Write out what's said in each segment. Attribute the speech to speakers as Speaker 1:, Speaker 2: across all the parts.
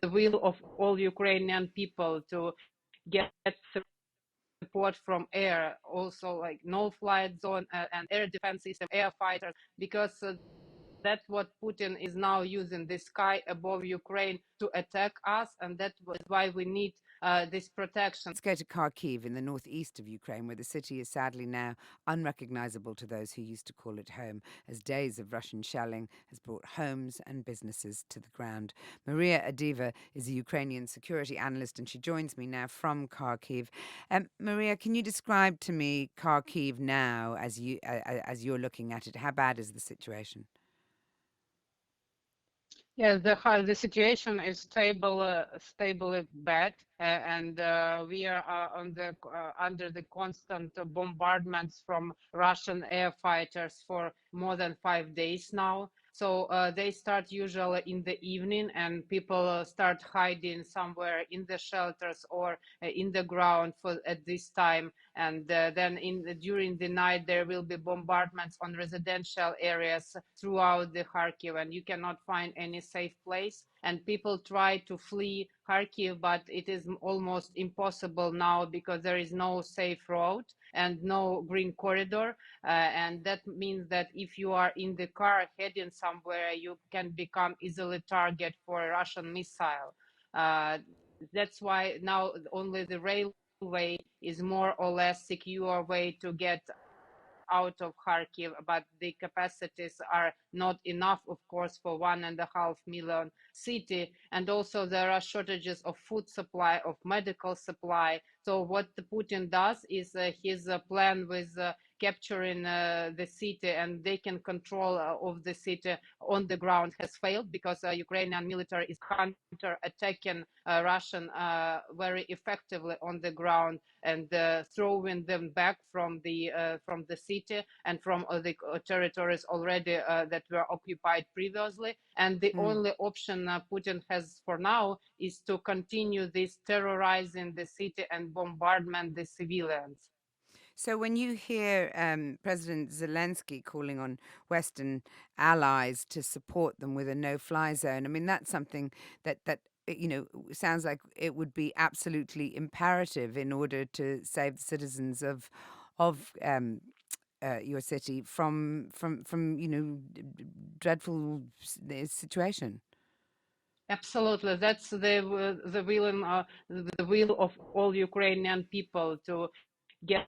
Speaker 1: the will of all Ukrainian people to get support from air, also like no-fly zone and air defense system, air fighters, because that's what Putin is now using the sky above Ukraine to attack us, and that's why we need this protection.
Speaker 2: Let's go to Kharkiv in the northeast of Ukraine, where the city is sadly now unrecognizable to those who used to call it home, as days of Russian shelling has brought homes and businesses to the ground. Maria Avdeeva is a Ukrainian security analyst, and she joins me now from Kharkiv. Maria, can you describe to me Kharkiv now as you're looking at it? How bad is the situation?
Speaker 1: Yeah, the situation is stably bad, and we are under the constant bombardments from Russian air fighters for more than 5 days now. So they start usually in the evening, and people start hiding somewhere in the shelters or in the ground for at this time. And then during the night there will be bombardments on residential areas throughout the Kharkiv, and you cannot find any safe place. And people try to flee Kharkiv, but it is almost impossible now because there is no safe road and no green corridor. And that means that if you are in the car heading somewhere, you can become easily target for a Russian missile. That's why now only the railway is more or less secure way to get out of Kharkiv, but the capacities are not enough, of course, for 1.5 million city. And also there are shortages of food supply, of medical supply. So what Putin does is his plan with capturing the city and they can control of the city on the ground has failed, because Ukrainian military is counter-attacking Russian very effectively on the ground and throwing them back from the city and from the territories already that were occupied previously. And the only option Putin has for now is to continue this terrorizing the city and bombardment the civilians.
Speaker 2: So when you hear President Zelensky calling on Western allies to support them with a no-fly zone, I mean, that's something that sounds like it would be absolutely imperative in order to save the citizens of your city from dreadful situation.
Speaker 1: Absolutely, that's the will of all Ukrainian people to get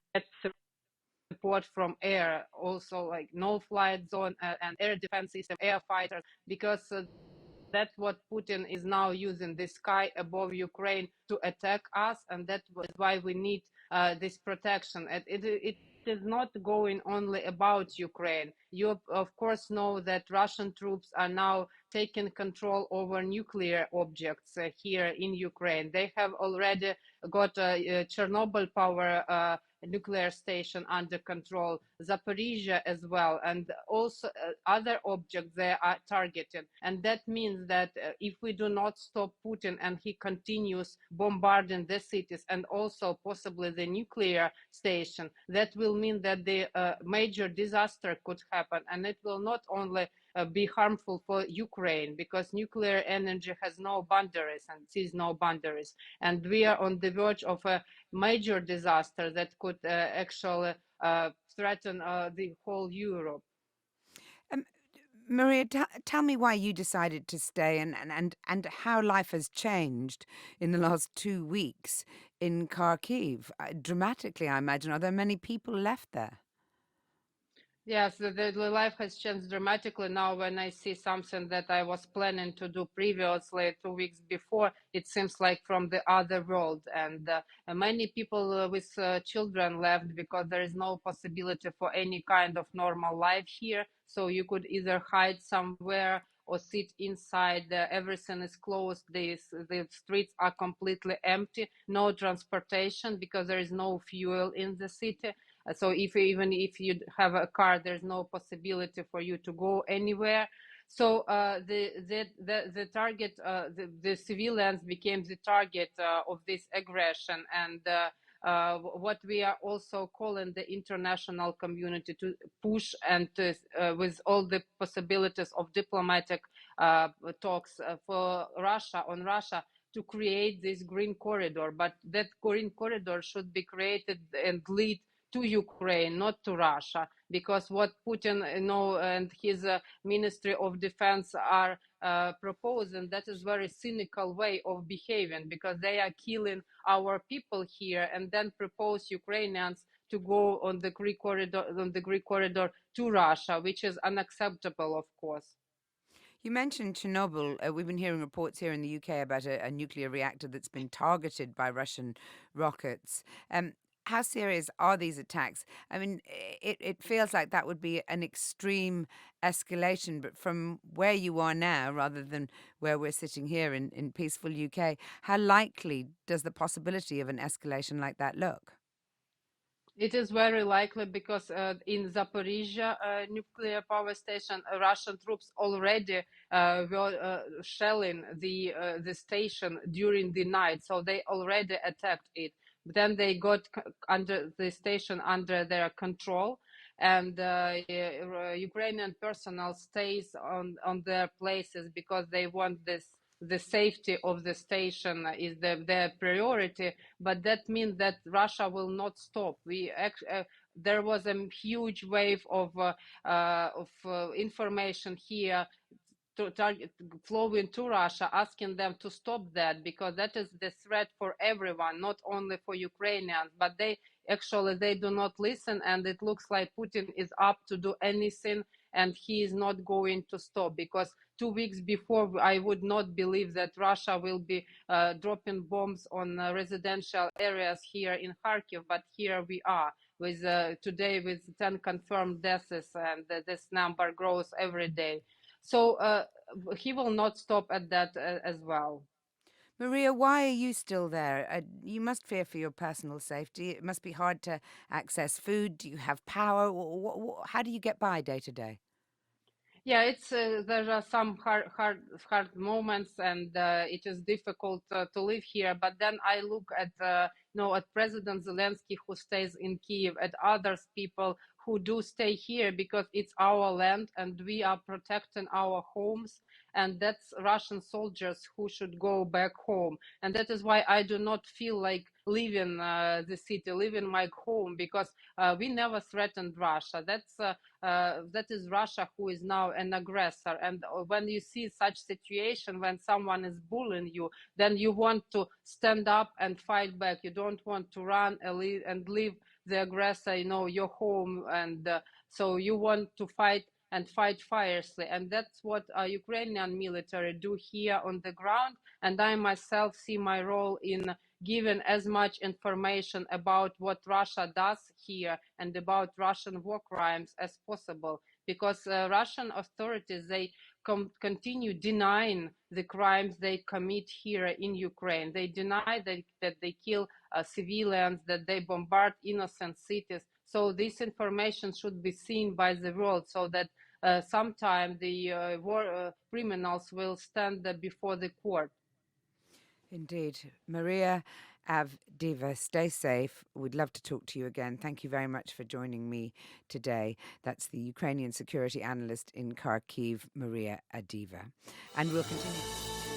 Speaker 1: support from air, also like no-fly zone and air defense system, air fighters, because that's what Putin is now using the sky above Ukraine to attack us, and that's why we need this protection. It is not going only about Ukraine. You of course know that Russian troops are now taking control over nuclear objects here in Ukraine. They have already got a Chernobyl power nuclear station under control, Zaporizhia as well, and also other objects they are targeted. And that means that if we do not stop Putin and he continues bombarding the cities and also possibly the nuclear station, that will mean that the major disaster could happen. And it will not only be harmful for Ukraine, because nuclear energy has no boundaries and sees no boundaries. And we are on the verge of a major disaster that could actually threaten the whole Europe.
Speaker 2: Um, Maria, tell me why you decided to stay and how life has changed in the last 2 weeks in Kharkiv. Dramatically, I imagine. Are there many people left there?
Speaker 1: Yes, the life has changed dramatically now. When I see something that I was planning to do previously 2 weeks before, it seems like from the other world. And many people with children left because there is no possibility for any kind of normal life here. So you could either hide somewhere or sit inside. Everything is closed. The streets are completely empty. No transportation because there is no fuel in the city. So even if you have a car, there's no possibility for you to go anywhere. So the target, the civilians became the target of this aggression, and what we are also calling the international community to push and with all the possibilities of diplomatic talks for Russia on Russia to create this green corridor, but that green corridor should be created and lead to Ukraine, not to Russia, because what Putin, and his Ministry of Defense are proposing, that is very cynical way of behaving, because they are killing our people here and then propose Ukrainians to go on the Greek corridor to Russia, which is unacceptable, of course.
Speaker 2: You mentioned Chernobyl. We've been hearing reports here in the UK about a nuclear reactor that's been targeted by Russian rockets. Um, how serious are these attacks? I mean, it feels like that would be an extreme escalation, but from where you are now, rather than where we're sitting here in peaceful UK, how likely does the possibility of an escalation like that look?
Speaker 1: It is very likely because in Zaporizhia nuclear power station, Russian troops already were shelling the station during the night, so they already attacked it. Then they got under the station under their control, and Ukrainian personnel stays on their places because they want this. The safety of the station is their priority, but that means that Russia will not stop. There was a huge wave of information here to target flowing to Russia, asking them to stop that, because that is the threat for everyone, not only for Ukrainians. But they do not listen, and it looks like Putin is up to do anything, and he is not going to stop, because 2 weeks before I would not believe that Russia will be dropping bombs on residential areas here in Kharkiv, but here we are with today with 10 confirmed deaths, and this number grows every day. So he will not stop at that as well.
Speaker 2: Maria, why are you still there? You must fear for your personal safety. It must be hard to access food. Do you have power? How do you get by day to day?
Speaker 1: Yeah, it's there are some hard moments, and it is difficult to live here. But then I look at at President Zelensky, who stays in Kyiv, at others people who do stay here because it's our land and we are protecting our homes, and that's Russian soldiers who should go back home. And that is why I do not feel like leaving the city, leaving my home, because we never threatened Russia. That is Russia who is now an aggressor. And when you see such situation, when someone is bullying you, then you want to stand up and fight back. You don't want to run and leave the aggressor, your home. And so you want to fight and fight fiercely. And that's what Ukrainian military do here on the ground. And I myself see my role in given as much information about what Russia does here and about Russian war crimes as possible, because Russian authorities, they continue denying the crimes they commit here in Ukraine. They deny that they kill civilians, that they bombard innocent cities. So this information should be seen by the world, so that sometime the war criminals will stand before the court.
Speaker 2: Indeed. Maria Avdeeva, stay safe. We'd love to talk to you again. Thank you very much for joining me today. That's the Ukrainian security analyst in Kharkiv, Maria Avdeeva. And we'll continue.